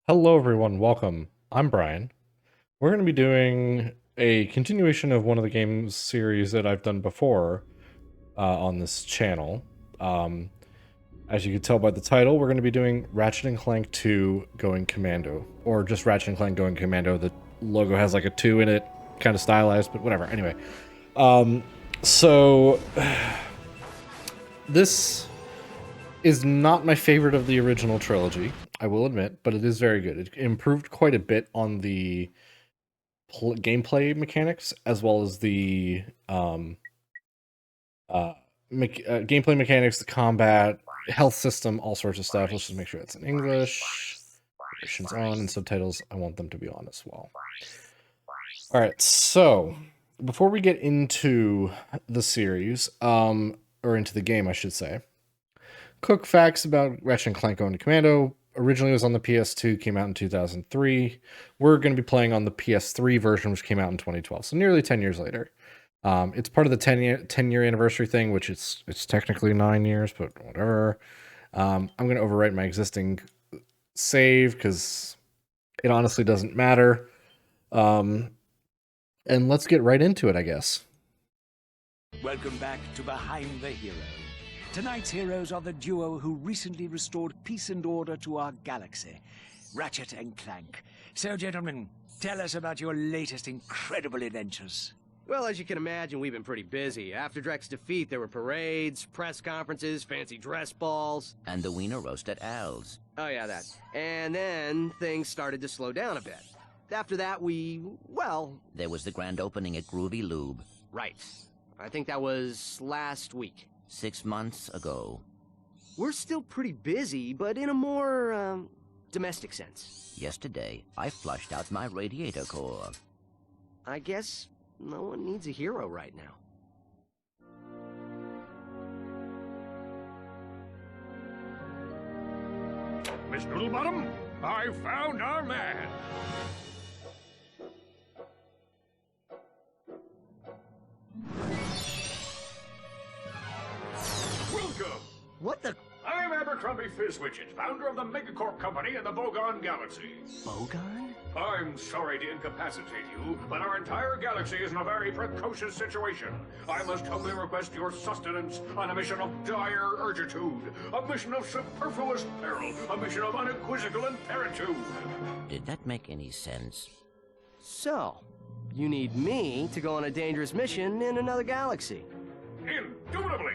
Hello, everyone. Welcome. I'm Brian. We're going to be doing a continuation of one of the games series that I've done before on this channel. As you can tell by the title, we're going to be doing Ratchet & Clank 2 Going Commando, or just Ratchet & Clank Going Commando. The logo has like a 2 in it, kind of stylized, but whatever. Anyway, so this is not my favorite of the original trilogy, I will admit, but it is very good. It improved quite a bit on the gameplay mechanics, as well as the gameplay mechanics, the combat, health system, all sorts of stuff. Let's just make sure it's in English. Versions on and subtitles, I want them to be on as well. All right, so before we get into the series, or into the game, I should say, quick facts about Ratchet & Clank Going to Commando. Originally it was on the PS2, came out in 2003. We're going to be playing on the PS3 version, which came out in 2012, so nearly 10 years later. It's part of the 10-year anniversary thing, which it's technically 9 years, but whatever. I'm going to overwrite my existing save because it honestly doesn't matter. And let's get right into it, I guess. Welcome back to Behind the Hero. Tonight's heroes are the duo who recently restored peace and order to our galaxy, Ratchet and Clank. So, gentlemen, tell us about your latest incredible adventures. Well, as you can imagine, we've been pretty busy. After Drek's defeat, there were parades, press conferences, fancy dress balls. And the wiener roast at Al's. Oh yeah, that. And then things started to slow down a bit. After that, well... There was the grand opening at Groovy Lube. Right. I think that was last week. 6 months ago. We're still pretty busy, but in a more, domestic sense. Yesterday, I flushed out my radiator core. I guess no one needs a hero right now. Miss Noodlebottom, I found our man. Welcome. What the... I'm Abercrombie Fizzwidget, founder of the Megacorp Company and the Bogon Galaxy. Bogon? I'm sorry to incapacitate you, but our entire galaxy is in a very precocious situation. I must humbly request your sustenance on a mission of dire urgitude, a mission of superfluous peril, a mission of unequivocal imperitude. Did that make any sense? So, you need me to go on a dangerous mission in another galaxy. Indubitably!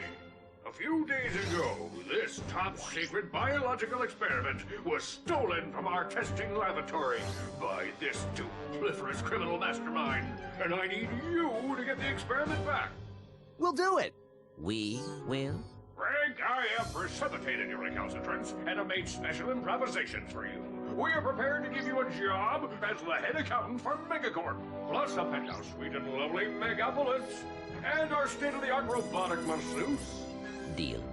A few days ago, this top-secret biological experiment was stolen from our testing laboratory by this dupliferous criminal mastermind, and I need you to get the experiment back. We'll do it! We will? Frank, I have precipitated your recalcitrance and have made special improvisations for you. We are prepared to give you a job as the head accountant for Megacorp, plus a penthouse suite in lovely Megapolis, and our state-of-the-art robotic masseuse. Deal.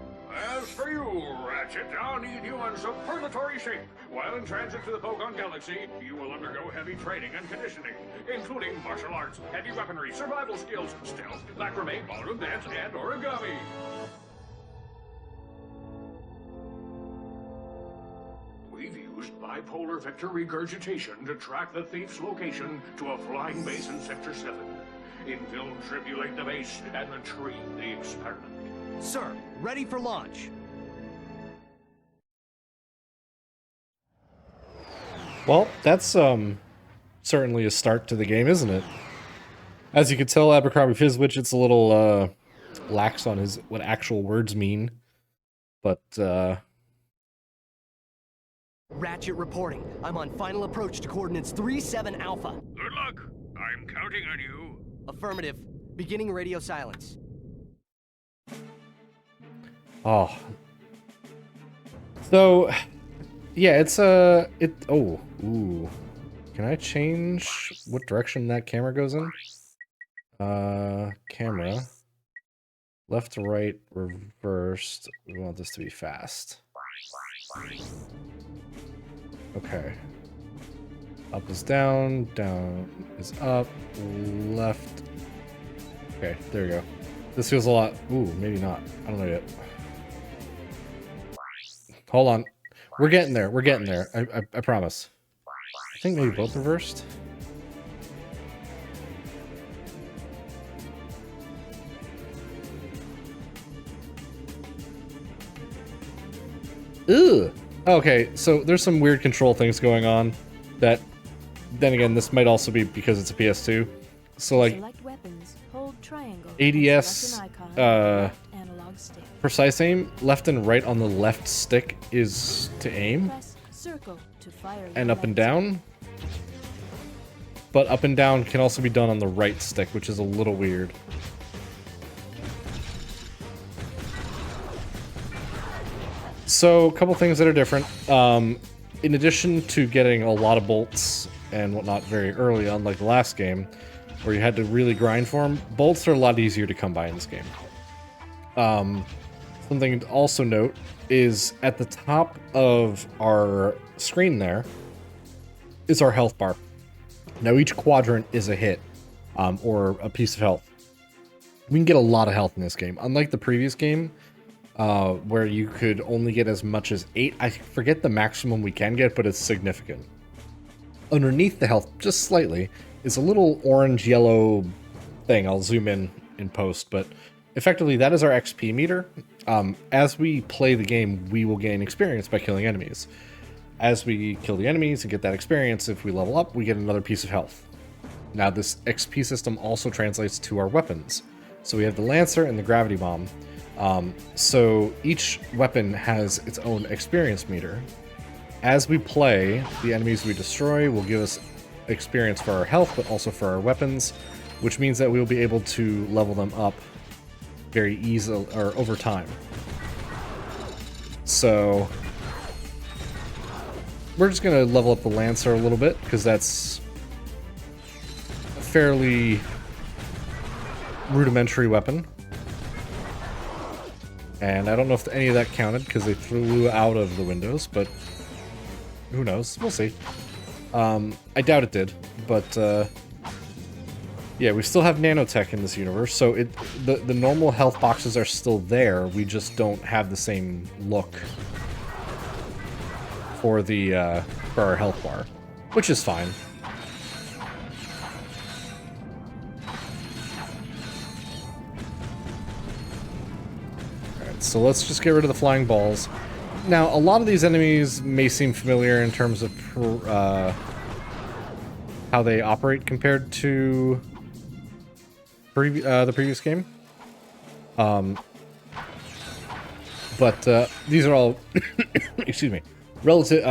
As for you, Ratchet, I'll need you in superlatory shape. While in transit to the Bogon Galaxy, you will undergo heavy training and conditioning, including martial arts, heavy weaponry, survival skills, stealth, macrame, ballroom dance, and origami. We've used bipolar vector regurgitation to track the thief's location to a flying base in Sector 7. Infiltrate the base and retrieve the experiment. Sir, ready for launch. Well, that's certainly a start to the game, isn't it? As you can tell, Abercrombie Fizzwidget's a little lax on what actual words mean, but Ratchet reporting. I'm on final approach to coordinates 37 Alpha. Good luck. I'm counting on you. Affirmative. Beginning radio silence. oh. So, yeah, it's oh, ooh. Can I change what direction that camera goes in? Camera. Left to right, reversed. We want this to be fast. Okay. Up is down, down is up, left. Okay, there we go. This feels a lot. Ooh, maybe not. I don't know yet. Hold on. We're getting there. We're getting there. I promise. think maybe both reversed. Ugh. Okay, so there's some weird control things going on that, then again, this might also be because it's a PS2. So like Select weapons, hold triangle, ADS, select an icon on the left analog stick. precise aim, left and right on the left stick is to aim, Press circle to fire and your up and left down. But up and down can also be done on the right stick, which is a little weird. So, a couple things that are different. In addition to getting a lot of bolts and whatnot very early on, like the last game, where you had to really grind for them, bolts are a lot easier to come by in this game. Something to also note is at the top of our screen there is our health bar. Now, each quadrant is a hit, or a piece of health. We can get a lot of health in this game. Unlike the previous game, where you could only get as much as 8. I forget the maximum we can get, but it's significant. Underneath the health, just slightly, is a little orange-yellow thing. I'll zoom in post, but effectively that is our XP meter. As we play the game, we will gain experience by killing enemies. As we kill the enemies and get that experience, if we level up, we get another piece of health. Now, this XP system also translates to our weapons. So we have the Lancer and the Gravity Bomb. So each weapon has its own experience meter. As we play, the enemies we destroy will give us experience for our health, but also for our weapons, which means that we'll be able to level them up very easily, or over time. So we're just going to level up the Lancer a little bit, because that's a fairly rudimentary weapon. And I don't know if any of that counted, because they flew out of the windows, but who knows? We'll see. I doubt it did, but yeah, we still have nanotech in this universe, so the normal health boxes are still there, we just don't have the same look for the for our health bar, which is fine. Alright, so let's just get rid of the flying balls. Now, a lot of these enemies may seem familiar in terms of how they operate compared to the previous game. But these are all, excuse me, relative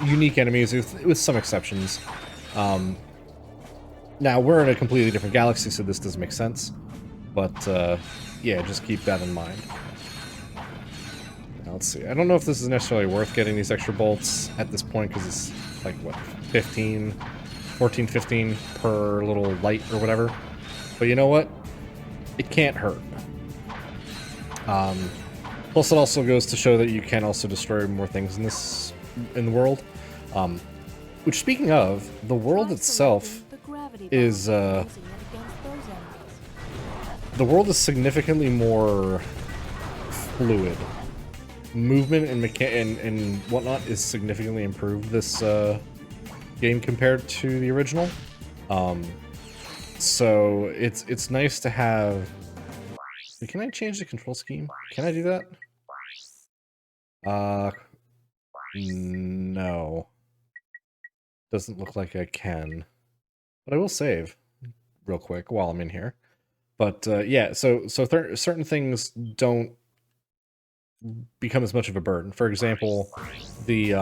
unique enemies with some exceptions. Now, we're in a completely different galaxy, so this doesn't make sense. But yeah, just keep that in mind. Now, let's see. I don't know if this is necessarily worth getting these extra bolts at this point, because it's like, what, 14, 15 per little light or whatever. But you know what? It can't hurt. Plus, it also goes to show that you can also destroy more things in the world. Which, speaking of, the world itself is the world is significantly more fluid. Movement and whatnot is significantly improved this game compared to the original. So it's nice to have. Can I change the control scheme? Can I do that? No. Doesn't look like I can. But I will save real quick while I'm in here. But yeah, so certain things don't become as much of a burden. For example, the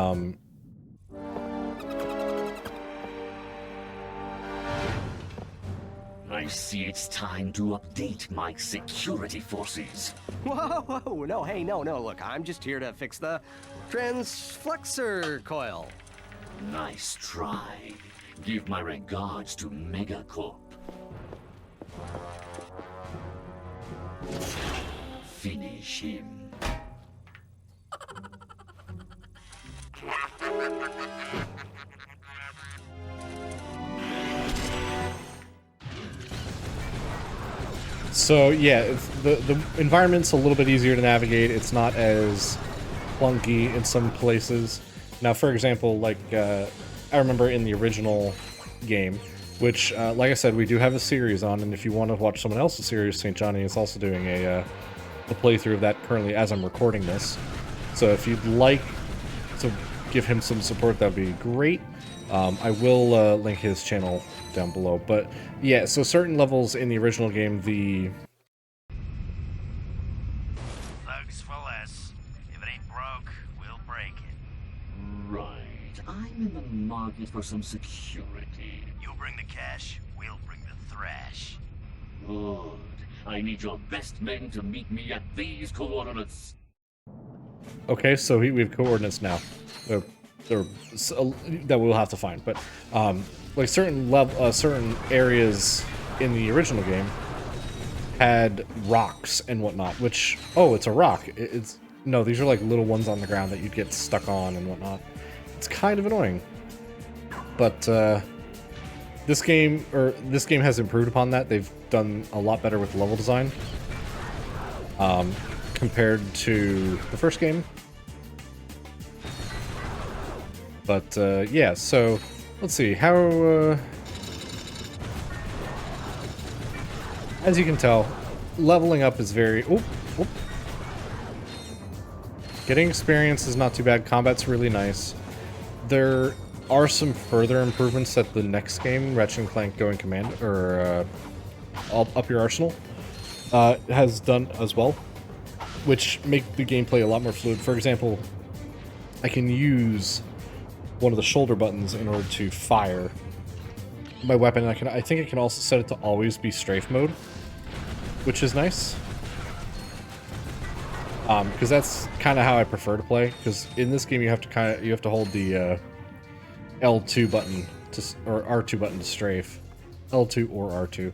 I see it's time to update my security forces. Whoa, whoa, no, hey, no, look, I'm just here to fix the transflexor coil. Nice try. Give my regards to Megacorp. Finish him. So yeah, the environment's a little bit easier to navigate. It's not as clunky in some places. Now, for example, like I remember in the original game, which, like I said, we do have a series on, and if you want to watch someone else's series, St. Johnny is also doing a playthrough of that currently as I'm recording this. So if you'd like to give him some support, that'd be great. I will link his channel down below. But yeah, so certain levels in the original game, the... Thugs for less. If it ain't broke, we'll break it. Right. I'm in the market for some security. You bring the cash, we'll bring the thrash. Good. I need your best men to meet me at these coordinates. Okay, so we have coordinates now. That we'll have to find. But like certain areas in the original game had rocks and whatnot. Which, oh, it's a rock. No, these are like little ones on the ground that you'd get stuck on and whatnot. It's kind of annoying. But this game has improved upon that. They've done a lot better with level design compared to the first game. But yeah, so let's see how. As you can tell, leveling up is very. Getting experience is not too bad. Combat's really nice. There are some further improvements that the next game, Ratchet Clank Going Commando, or Up Your Arsenal, has done as well, which make the gameplay a lot more fluid. For example, I can use one of the shoulder buttons in order to fire my weapon. I think I can also set it to always be strafe mode, which is nice. Because that's kind of how I prefer to play. Because in this game you have to hold the L2 button or R2 button to strafe, L2 or R2.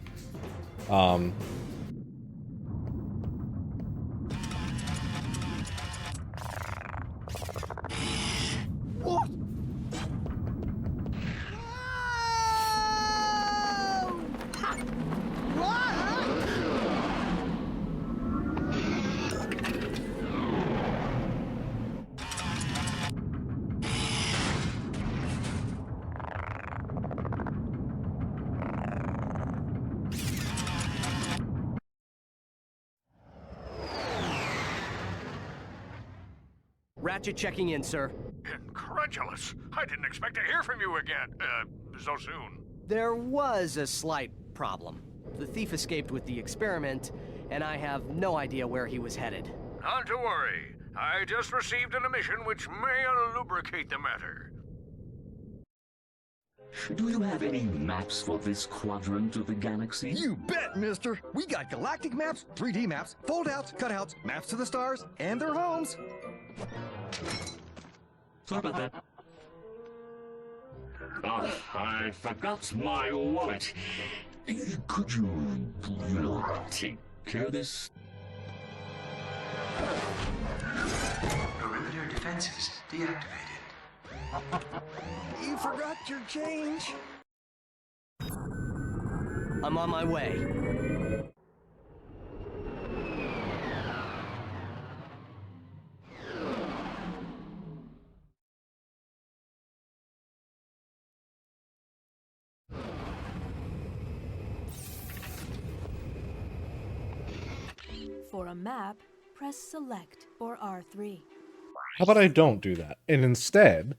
Ratchet checking in, sir. Incredulous. I didn't expect to hear from you again. So soon. There was a slight problem. The thief escaped with the experiment, and I have no idea where he was headed. Not to worry. I just received an emission which may lubricate the matter. Do you have any maps for this quadrant of the galaxy? You bet, mister! We got galactic maps, 3D maps, fold-outs, cutouts, maps to the stars, and their homes. Sorry about that. Oh, I forgot my wallet. Could you, take care of this? Perimeter defenses deactivated. You forgot your change. I'm on my way. For a map, press Select or R3. How about I don't do that, and instead,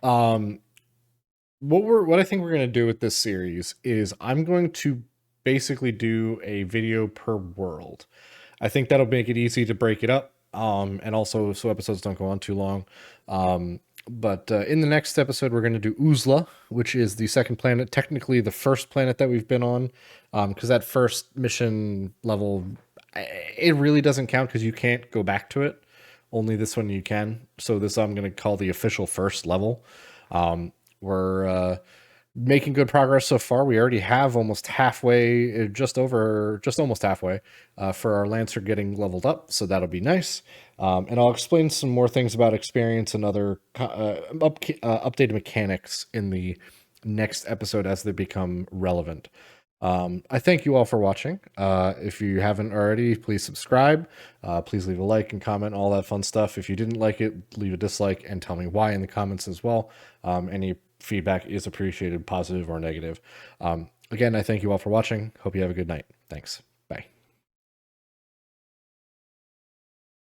what I think we're going to do with this series is I'm going to basically do a video per world. I think that'll make it easy to break it up, and also so episodes don't go on too long. But in the next episode, we're going to do Uzla, which is the second planet, technically the first planet that we've been on, because that first mission level, it really doesn't count because you can't go back to it. Only this one you can. So this I'm going to call the official first level. We're making good progress so far. We already have almost halfway, just almost halfway, for our Lancer getting leveled up. So that'll be nice. And I'll explain some more things about experience and other updated mechanics in the next episode as they become relevant. I thank you all for watching. If you haven't already, please subscribe. Please leave a like and comment, all that fun stuff. If you didn't like it, leave a dislike and tell me why in the comments as well. Any feedback is appreciated, positive or negative. Again, I thank you all for watching. Hope you have a good night. Thanks.